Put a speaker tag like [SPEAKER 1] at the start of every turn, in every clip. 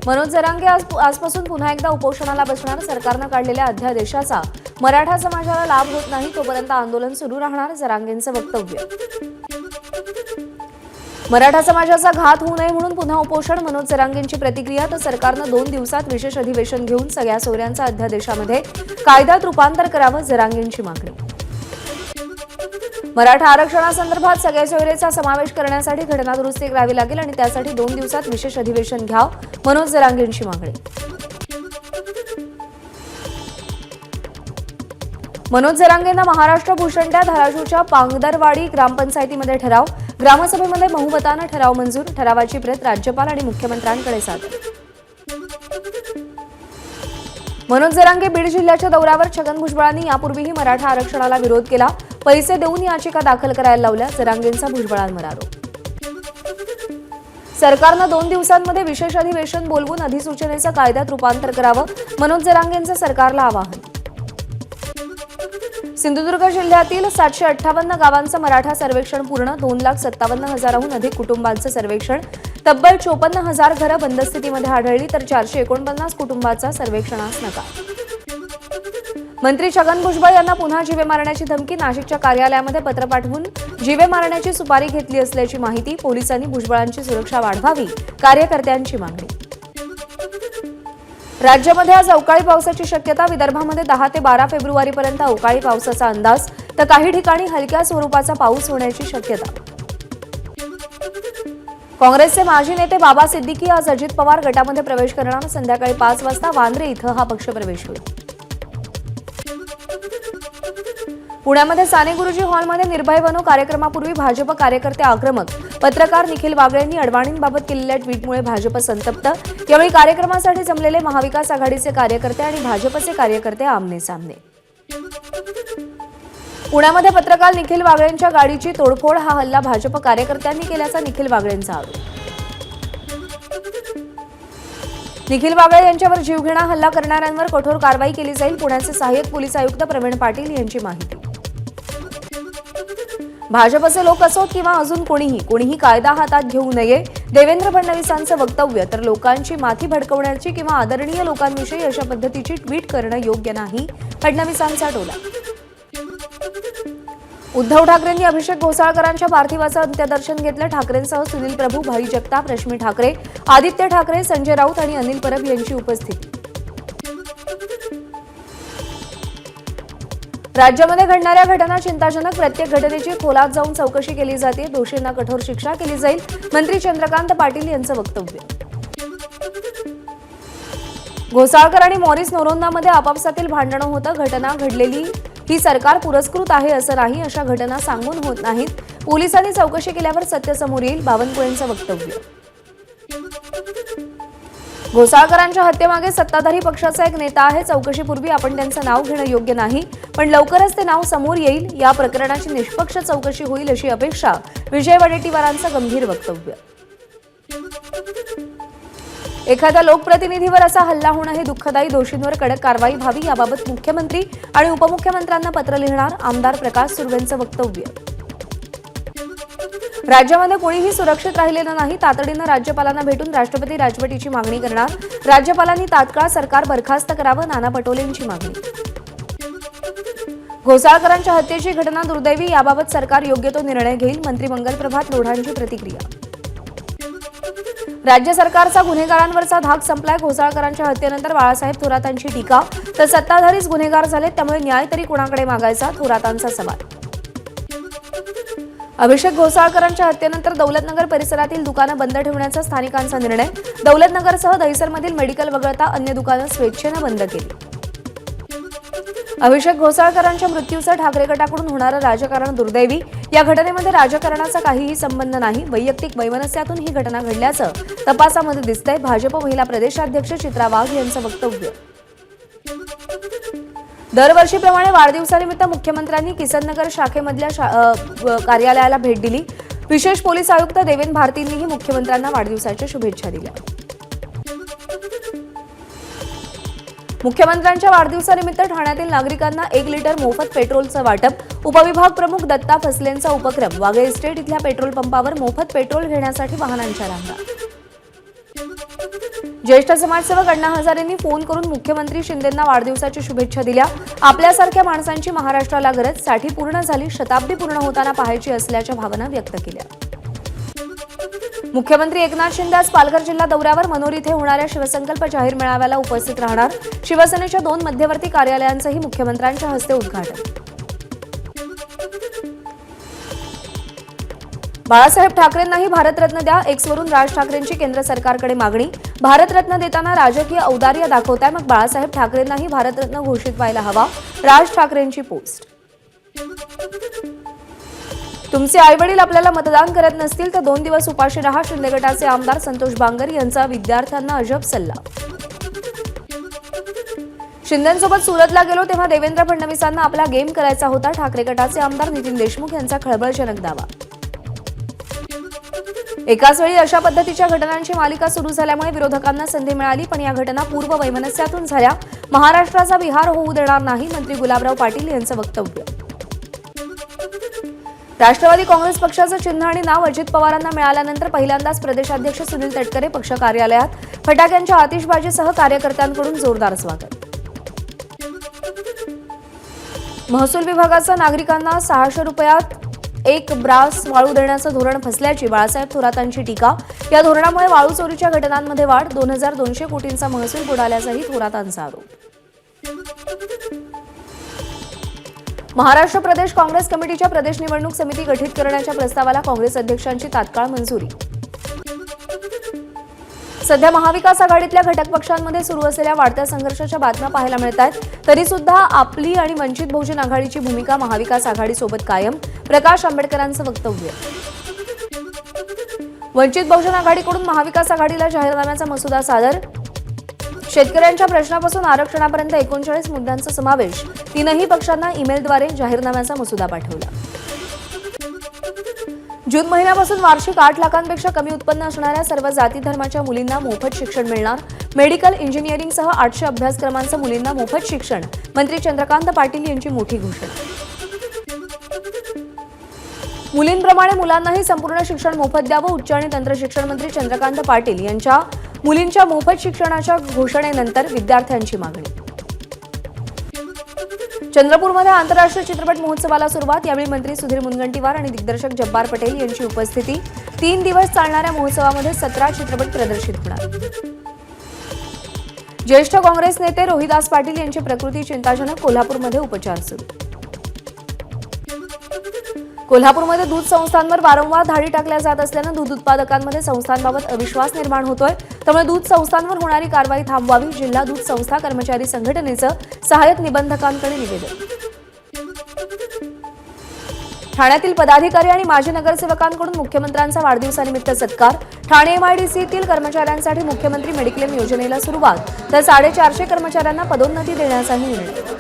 [SPEAKER 1] मनोज जरांगे आजपासून पुन्हा एकदा उपोषणाला बसणार. सरकारनं काढलेल्या अध्यादेशाचा मराठा समाजाला लाभ होत नाही तोपर्यंत आंदोलन सुरू राहणार. जरांगेंचं वक्तव्य. मराठा समाजाचा घात होऊ नये म्हणून पुन्हा उपोषण. मनोज जरांगेंची प्रतिक्रिया. तर सरकारनं 2 दिवसात विशेष अधिवेशन घेऊन सगळ्या सोयऱ्यांचा अध्यादेशामध्ये कायद्यात रूपांतर करावं. जरांगेंची मागणी. मराठा आरक्षणासंदर्भात सगळ्या सोयरेचा समावेश करण्यासाठी घटनादुरुस्ती करावी लागेल आणि त्यासाठी 2 दिवसात विशेष अधिवेशन घ्यावं. मनोज जरांगेंची मागणी. मनोज जरांगेंना महाराष्ट्र भूषण द्या. धाराशिवच्या पांगदरवाडी ग्रामपंचायतीमध्ये ठराव. ग्रामसभेमध्ये बहुमतानं ठराव मंजूर. ठरावाची प्रत राज्यपाल आणि मुख्यमंत्र्यांकडे सादर. मनोज जरांगे बीड जिल्ह्याच्या दौऱ्यावर. छगन भुजबळांनी यापूर्वीही मराठा आरक्षणाला विरोध केला. पैसे देऊन याचिका दाखल करायला लावल्या. जरांगेंचा भुजबळांवर आरोप. सरकारनं 2 दिवसांमध्ये विशेष अधिवेशन बोलवून अधिसूचनेचं कायद्यात रूपांतर करावं. मनोज जरांगेंचं सरकारला आवाहन. सिंधुदुर्ग जिल्ह्यातील 758 गावांचं मराठा सर्वेक्षण पूर्ण. 2,57,000हून अधिक कुटुंबांचं सर्वेक्षण. तब्बल 54,000 घरं बंद स्थितीमध्ये आढळली तर 449 कुटुंबाचा सर्वेक्षणास नकार. मंत्री छगन भुजबळ यांना पुन्हा जीवे मारण्याची धमकी. नाशिकच्या कार्यालयामध्ये पत्र पाठवून जीवे मारण्याची सुपारी घेतली असल्याची माहिती. पोलिसांनी भुजबळांची सुरक्षा वाढवावी. कार्यकर्त्यांची मागणी. राज्यामध्ये आज अवकाळी पावसाची शक्यता. विदर्भामध्ये 10 ते 12 फेब्रुवारीपर्यंत अवकाळी पावसाचा अंदाज तर काही ठिकाणी हलक्या स्वरूपाचा पाऊस होण्याची शक्यता. काँग्रेसचे माजी नेते बाबा सिद्दीकी आज अजित पवार गटामध्ये प्रवेश करणार. संध्याकाळी 5 वाजता वांद्रे इथं हा पक्षप्रवेश होईल. पुण्यामध्ये साने गुरुजी हॉलमध्ये निर्भय बनो कार्यक्रमापूर्वी भाजप कार्यकर्ते आक्रमक. पत्रकार निखिल वागळेंनी अडवाणींबाबत केलेल्या ट्विटमुळे भाजप संतप्त. यावेळी कार्यक्रमासाठी जमलेले महाविकास आघाडीचे कार्यकर्ते आणि भाजपचे कार्यकर्ते आमने सामने. पुण्यामध्ये पत्रकार निखिल वागळेंच्या गाडीची तोडफोड. हा हल्ला भाजप कार्यकर्त्यांनी केल्याचा निखिल वागळेंचा आरोप. निखिल वागळे यांच्यावर जीवघेणा हल्ला करणाऱ्यांवर कठोर कारवाई केली जाईल. पुण्याचे सहाय्यक पोलीस आयुक्त प्रवीण पाटील यांची माहिती. भाजपचे लोक असोत किंवा अजून कोणीही कायदा हातात घेऊ नये. देवेंद्र फडणवीसांचं वक्तव्य. तर लोकांची माथी भडकवण्याची किंवा आदरणीय लोकांविषयी अशा पद्धतीची ट्विट करणं योग्य नाही. फडणवीसांचा टोला. उद्धव ठाकरेंनी अभिषेक घोसाळकरांच्या पार्थिवाचं अंत्यदर्शन घेतलं. ठाकरेंसह सुनील प्रभू, भाई जगताप, रश्मी ठाकरे, आदित्य ठाकरे, संजय राऊत आणि अनिल परब यांची उपस्थिती. राज्यामध्ये घडणाऱ्या घटना चिंताजनक. प्रत्येक घटनेची खोलात जाऊन चौकशी केली जाते. दोषींना कठोर शिक्षा केली जाईल. मंत्री चंद्रकांत पाटील यांचं वक्तव्य. घोसाळकर आणि मॉरिस नोरोंदामध्ये आपापसातील भांडणं होतं. घटना घडलेली ही सरकार पुरस्कृत आहे असं नाही. अशा घटना सांगून होत नाहीत. पोलिसांनी चौकशी केल्यावर सत्य समोर येईल. बावनकुळेंचं वक्तव्य. घोसाळकरांच्या हत्येमागे सत्ताधारी पक्षाचा एक नेता आहे. चौकशीपूर्वी आपण त्यांचं नाव घेणं योग्य नाही, पण लवकरच ते नाव समोर येईल. या प्रकरणाची निष्पक्ष चौकशी होईल अशी अपेक्षा. विजय वडेट्टीवारांचं गंभीर वक्तव्य. एखाद्या लोकप्रतिनिधीवर असा हल्ला होणं हे दुःखदायी. दोषींवर कडक कारवाई व्हावी याबाबत मुख्यमंत्री आणि उपमुख्यमंत्र्यांना पत्र लिहिणार. आमदार प्रकाश सुर्वेंचं वक्तव्य. राज्यामध्ये कोणीही सुरक्षित राहिलेलं नाही. तातडीनं राज्यपालांना भेटून राष्ट्रपती राजवटीची मागणी करणार. राज्यपालांनी तात्काळ सरकार बरखास्त करावं. नाना पटोलेंची मागणी. घोसाळकरांच्या हत्येची घटना दुर्दैवी. याबाबत सरकार योग्य तो निर्णय घेईल. मंत्री मंगल प्रभात लोढांची प्रतिक्रिया. राज्य सरकारचा गुन्हेगारांवरचा धाक संपलाय. घोसाळकरांच्या हत्येनंतर बाळासाहेब थोरातांची टीका. तर सत्ताधारीच गुन्हेगार झालेत त्यामुळे न्याय तरी कोणाकडे मागायचा. थोरातांचा सवाल. अभिषेक घोसाळकरांच्या हत्येनंतर दौलतनगर परिसरातील दुकानं बंद ठेवण्याचा स्थानिकांचा निर्णय. दौलतनगरसह दहिसरमधील मेडिकल वगळता अन्य दुकानं स्वेच्छेनं बंद केली. अभिषेक घोसाळकरांच्या मृत्यूचं ठाकरे गटाकडून होणारं राजकारण दुर्दैवी. या घटनेमध्ये राजकारणाचा काहीही संबंध नाही. वैयक्तिक वैमनस्यातून ही घटना घडल्याचं तपासामध्ये दिसतंय. भाजप महिला प्रदेशाध्यक्ष चित्रा वाघ यांचं वक्तव्य. दरवर्षीप्रमाणे वाढदिवसानिमित्त मुख्यमंत्र्यांनी किसननगर शाखेमधल्या कार्यालयाला भेट दिली. विशेष पोलीस आयुक्त देवेन भारतींनीही मुख्यमंत्र्यांना वाढदिवसाच्या शुभेच्छा दिल्या. मुख्यमंत्र्यांच्या वाढदिवसानिमित्त ठाण्यातील नागरिकांना 1 लिटर मोफत पेट्रोलचं वाटप. उपविभाग प्रमुख दत्ता फसलेंचा उपक्रम. वाघे इस्टेट इथल्या पेट्रोल पंपावर मोफत पेट्रोल घेण्यासाठी वाहनांच्या रांगा. ज्येष्ठ समाजसेवक अण्णा हजारेंनी फोन करून मुख्यमंत्री शिंदेंना वाढदिवसाच्या शुभेच्छा दिल्या। आपल्यासारख्या माणसांची महाराष्ट्राला गरज, साठी पूर्ण झाली, शताब्दी पूर्ण होताना पाहायची असल्याच्या भावना व्यक्त केल्या। मुख्यमंत्री एकनाथ शिंदे आज पालघर जिल्हा दौऱ्यावर, मनोर इथे होणाऱ्या शिवसंकल्प जाहीर मेळाव्याला उपस्थित राहणार। शिवसेनेच्या 2 मध्यवर्ती कार्यालयांचंही मुख्यमंत्र्यांच्या हस्ते उद्घाटन। बाळासाहेब ठाकरेंनाही भारतरत्न द्या, एक्सवरून राज ठाकरेंची केंद्र सरकारकडे मागणी। भारतरत्न देताना राजकीय औदार्य दाखवताय, मग बाळासाहेब ठाकरेंनाही भारतरत्न घोषित व्हायला हवा, राज ठाकरेंची पोस्ट। तुमचे आईवडील आपल्याला मतदान करत नसतील तर 2 दिवस उपाशी राहा, शिंदे गटाचे आमदार संतोष बांगर यांचा विद्यार्थ्यांना अजब सल्ला। शिंदेंसोबत सुरतला गेलो तेव्हा देवेंद्र फडणवीसांना आपला गेम करायचा होता, ठाकरे गटाचे आमदार नितीन देशमुख यांचा खळबळजनक दावा। एकाच वेळी अशा पद्धतीच्या घटनांची मालिका सुरू झाल्यामुळे विरोधकांना संधी मिळाली, पण या घटना पूर्व वैमनस्यातून झाल्या। महाराष्ट्राचा विहार होऊ देणार नाही, मंत्री गुलाबराव पाटील यांचं वक्तव्य। राष्ट्रवादी काँग्रेस पक्षाचं चिन्ह आणि नाव अजित पवारांना मिळाल्यानंतर पहिल्यांदाच प्रदेशाध्यक्ष सुनील तटकरे पक्ष कार्यालयात, फटाक्यांच्या आतिषबाजीसह कार्यकर्त्यांकडून जोरदार स्वागत। महसूल विभागाचं नागरिकांना 600 रुपयात 1 ब्रास वाळू देण्याचं धोरण फसल्याची बाळासाहेब थोरातांची टीका। या धोरणामुळे वाळू चोरीच्या घटनांमध्ये वाढ, 2200 कोटींचा महसूल बुडाल्याचाही थोरातांचा आरोप। महाराष्ट्र प्रदेश काँग्रेस कमिटीच्या प्रदेश निवडणूक समिती गठीत करण्याच्या प्रस्तावाला काँग्रेस अध्यक्षांची तात्काळ मंजुरी। सध्या महाविकास आघाडीतल्या घटक पक्षांमध्ये सुरू असलेल्या वाढत्या संघर्षाच्या बातम्या पाहायला मिळतात, तरी सुद्धा आपली आणि वंचित बहुजन आघाडीची भूमिका महाविकास आघाडीसोबत कायम, प्रकाश आंबेडकरांचं वक्तव्य। वंचित बहुजन आघाडीकडून महाविकास आघाडीला जाहीरनाम्याचा मसुदा सादर। शेतकऱ्यांच्या प्रश्नापासून आरक्षणापर्यंत 39 मुद्द्यांचा समावेश, 3ही पक्षांना ईमेलद्वारे जाहीरनाम्याचा मसुदा पाठवला। जून महिन्यापासून वार्षिक 8 लाखांपेक्षा कमी उत्पन्न असणाऱ्या सर्व जाती धर्माच्या मुलींना मोफत शिक्षण मिळणार। मेडिकल इंजिनिअरिंगसह 800 अभ्यासक्रमांचं मुलींना मोफत शिक्षण, मंत्री चंद्रकांत पाटील यांची मोठी घोषणा। मुलींप्रमाणे मुलांनाही संपूर्ण शिक्षण मोफत द्यावं, उच्च आणि तंत्र शिक्षण मंत्री चंद्रकांत पाटील यांच्या मुलींच्या मोफत शिक्षणाच्या घोषणेनंतर विद्यार्थ्यांची मागणी। चंद्रपूरमध्ये आंतरराष्ट्रीय चित्रपट महोत्सवाला सुरुवात, यावेळी मंत्री सुधीर मुनगंटीवार आणि दिग्दर्शक जब्बार पटेल यांची उपस्थिती। 3 दिवस चालणाऱ्या महोत्सवामध्ये 17 चित्रपट प्रदर्शित होणार। ज्येष्ठ काँग्रेस नेते रोहिदास पाटील यांची प्रकृती चिंताजनक, कोल्हापूरमध्ये उपचार सुरू। कोल्हापूरमध्ये दूध संस्थांवर वारंवार धाडी टाकल्या जात असल्यानं दूध उत्पादकांमध्ये संस्थांबाबत अविश्वास निर्माण होतोय, त्यामुळे दूध संस्थांवर होणारी कारवाई थांबवावी, जिल्हा दूध संस्था कर्मचारी संघटनेचं सहाय्यक निबंधकांकडे निवेदन। ठाण्यातील पदाधिकारी आणि माजी नगरसेवकांकडून मुख्यमंत्र्यांचा वाढदिवसानिमित्त सत्कार। ठाणे एमआयडीसीतील कर्मचाऱ्यांसाठी मुख्यमंत्री मेडिक्लेम योजनेला सुरुवात, तर 450 कर्मचाऱ्यांना पदोन्नती देण्याचाही निर्णय।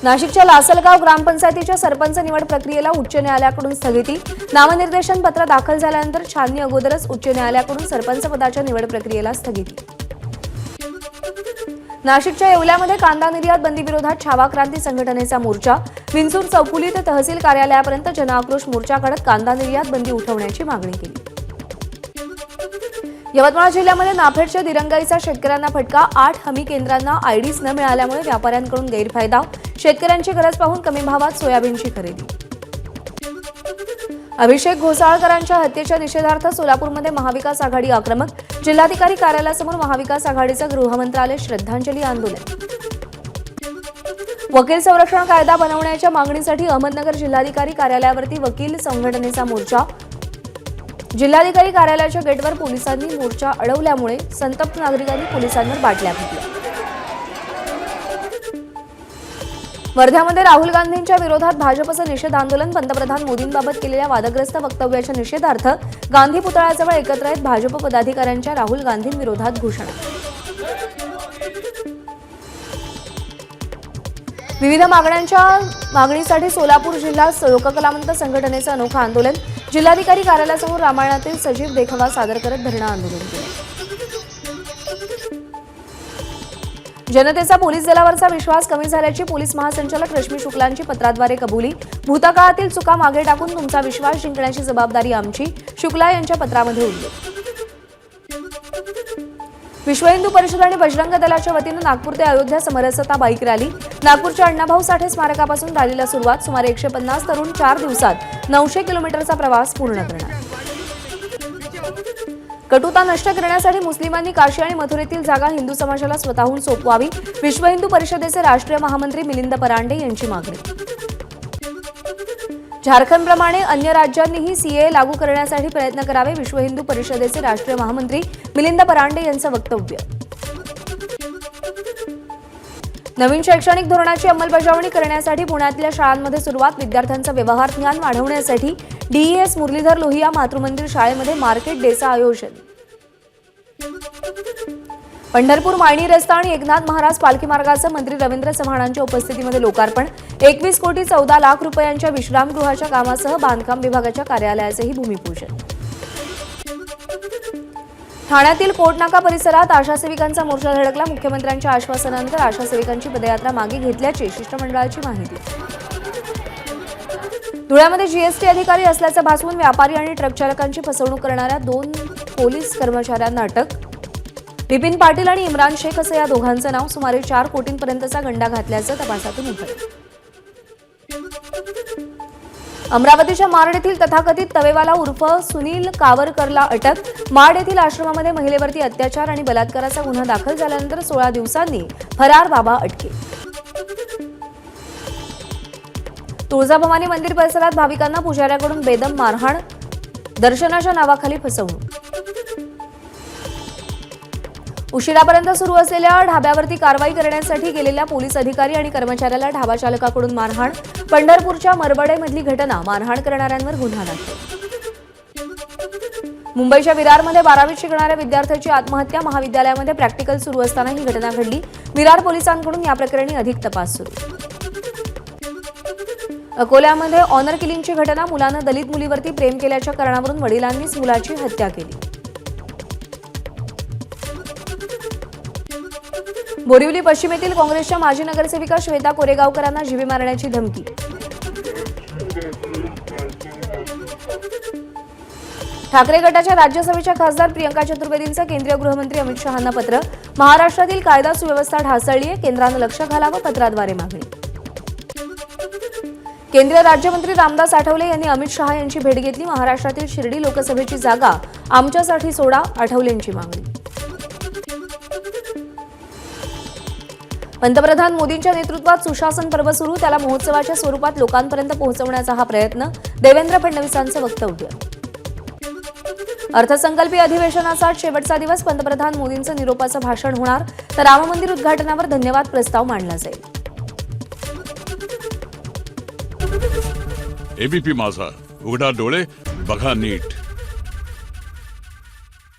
[SPEAKER 1] नाशिकच्या लासलगाव ग्रामपंचायतीच्या सरपंच निवड प्रक्रियेला उच्च न्यायालयाकडून स्थगिती। नामनिर्देशन पत्र दाखल झाल्यानंतर छाननी अगोदरच उच्च न्यायालयाकडून सरपंच पदाच्या निवड प्रक्रियेला स्थगिती। नाशिकच्या येवल्यामध्ये कांदा निर्यात बंदी विरोधात छावा क्रांती संघटनेचा मोर्चा। विंचूर चौफुली ते तहसील कार्यालयापर्यंत जनआक्रोश मोर्चा काढत कांदा निर्यात बंदी उठवण्याची मागणी केली। यवतमाळ जिल्ह्यामध्ये नाफेडच्या दिरंगाईचा शेतकऱ्यांना फटका, 8 हमी केंद्रांना आयडीज न मिळाल्यामुळे व्यापाऱ्यांकडून गैरफायदा। शेतकऱ्यांची गरज पाहून कमी भावात सोयाबीनची खरेदी। अभिषेक घोसाळकरांच्या हत्येच्या निषेधार्थ सोलापूरमध्ये महाविकास आघाडी आक्रमक। जिल्हाधिकारी कार्यालयासमोर महाविकास आघाडीचं गृहमंत्रालय श्रद्धांजली आंदोलन। वकील संरक्षण कायदा बनवण्याच्या मागणीसाठी अहमदनगर जिल्हाधिकारी कार्यालयावरती वकील संघटनेचा मोर्चा। जिल्हाधिकारी कार्यालयाच्या गेटवर पोलिसांनी मोर्चा अडवल्यामुळे संतप्त नागरिकांनी पोलिसांवर बाटल्या फेकल्या। वर्ध्यामध्ये राहुल गांधींच्या विरोधात भाजपचं निषेध आंदोलन। पंतप्रधान मोदींबाबत केलेल्या वादग्रस्त वक्तव्याच्या निषेधार्थ गांधी पुतळ्याजवळ एकत्र येत भाजप पदाधिकाऱ्यांच्या राहुल गांधींविरोधात घोषणा। विविध मागणीसाठी सोलापूर जिल्हा लोककलावंत संघटनेचं अनोखं आंदोलन। जिल्हाधिकारी कार्यालयासमोर रामायणातील सजीव देखावा सादर करत धरणं आंदोलन केलं। जनतेचा पोलीस दलावरचा विश्वास कमी झाल्याची पोलीस महासंचालक रश्मी शुक्लांची पत्राद्वारे कबुली। भूतकाळातील चुका मागे टाकून तुमचा विश्वास जिंकण्याची जबाबदारी आमची, शुक्ला यांच्या पत्रामध्ये उल्लेख। विश्व हिंदू परिषद आणि बजरंग दलाच्या वतीनं नागपूर ते अयोध्या समरसता बाईक रॅली. नागपूरच्या अण्णाभाऊ साठे स्मारकापासून रॅलीला सुरुवात. सुमारे 150 तरुण 4 दिवसात 900 किलोमीटरचा प्रवास पूर्ण करणार. कटुता नष्ट करण्यासाठी मुस्लिमांनी काशी आणि मथुरेतील जागा हिंदू समाजाला स्वतःहून सोपवावी. विश्व हिंदू परिषदेचे राष्ट्रीय महामंत्री मिलिंद परांडे यांची मागणी. झारखंडप्रमाणे अन्य राज्यांनीही सीएए लागू करण्यासाठी प्रयत्न करावे. विश्व हिंदू परिषदेचे राष्ट्रीय महामंत्री मिलिंद परांडे यांचं वक्तव्य. नवीन शैक्षणिक धोरणाची अंमलबजावणी करण्यासाठी पुण्यातल्या शाळांमध्ये सुरुवात. विद्यार्थ्यांचं व्यवहार ज्ञान वाढवण्यासाठी डीईएस मुरलीधर लोहिया मातृमंदिर शाळेमध्ये मार्केट डेचं आयोजन. पंढरपूर मायणी रस्ता आणि एकनाथ महाराज पालखी मार्गाचं मंत्री रवींद्र चव्हाणांच्या उपस्थितीमध्ये लोकार्पण. 21 कोटी 14 लाख रुपयांच्या विश्रामगृहाच्या कामासह बांधकाम विभागाच्या कार्यालयाचेही भूमिपूजन. ठाण्यातील कोटनाका परिसरात आशा सेविकांचा मोर्चा धडकला. मुख्यमंत्र्यांच्या आश्वासनानंतर आशा सेविकांची पदयात्रा मागे घेतल्याची शिष्टमंडळाची माहिती. धुळ्यामध्ये जीएसटी अधिकारी असल्याचं भासवून व्यापारी आणि ट्रक चालकांची फसवणूक करणाऱ्या 2 पोलीस कर्मचाऱ्यांना अटक. बिपिन पाटील आणि इम्रान शेख असं या दोघांचं नाव. सुमारे 4 कोटींपर्यंतचा गंडा घातल्याचं तपासातून उघडलं. अमरावतीच्या माड येथील तथाकथित तवेवाला उर्फ सुनील कावरकरला अटक. माड येथील आश्रमामध्ये महिलेवरती अत्याचार आणि बलात्काराचा गुन्हा दाखल झाल्यानंतर 16 दिवसांनी फरार बाबा अटकेत. तुळजाभवानी मंदिर परिसरात भाविकांना पुजाऱ्याकडून बेदम मारहाण. दर्शनाच्या नावाखाली फसवणूक. उशिरापर्यंत सुरू असलेल्या ढाब्यावरती कारवाई करण्यासाठी गेलेल्या पोलीस अधिकारी आणि कर्मचाऱ्याला ढाबा चालकाकडून मारहाण. पंढरपूरच्या मरबडेमधली घटना. मारहाण करणाऱ्यांवर गुन्हा दाखल. मुंबईच्या विरारमध्ये 12वीत शिकणाऱ्या विद्यार्थ्याची आत्महत्या. महाविद्यालयामध्ये प्रॅक्टिकल सुरू असताना ही घटना घडली. विरार पोलिसांकडून या प्रकरणी अधिक तपास सुरू. अकोल्यामध्ये ऑनर किलिंगची घटना. मुलानं दलित मुलीवरती प्रेम केल्याच्या कारणावरून वडिलांनीच मुलाची हत्या केली. बोरिवली पश्चिम येथील काँग्रेसच्या माजी नगरसेविका श्वेता कोरेगावकरांना जीवे मारण्याची धमकी. ठाकरे गटाच्या राज्यसभेच्या खासदार प्रियंका चतुर्वेदींचं केंद्रीय गृहमंत्री अमित शहांना पत्र. महाराष्ट्रातील कायदा सुव्यवस्था ढासळलीय, केंद्रानं लक्ष घालावं, पत्राद्वारे मागणी. केंद्रीय राज्यमंत्री रामदास आठवले यांनी अमित शहा यांची भेट घेतली. महाराष्ट्रातील शिर्डी लोकसभेची जागा आमच्यासाठी सोडा, आठवलेंची मागणी. पंतप्रधान मोदींच्या नेतृत्वात सुशासन पर्व सुरू. त्याला महोत्सवाच्या स्वरूपात लोकांपर्यंत पोहोचवण्याचा हा प्रयत्न. देवेंद्र फडणवीसांचं वक्तव्य. अर्थसंकल्पीय अधिवेशनाचा शेवटचा दिवस. पंतप्रधान मोदींचं निरोपाचं भाषण होणार, तर राम मंदिर उद्घाटनावर धन्यवाद प्रस्ताव मांडला जाईल.
[SPEAKER 2] एबीपी माझा, उघडा डोळे बघा नीट.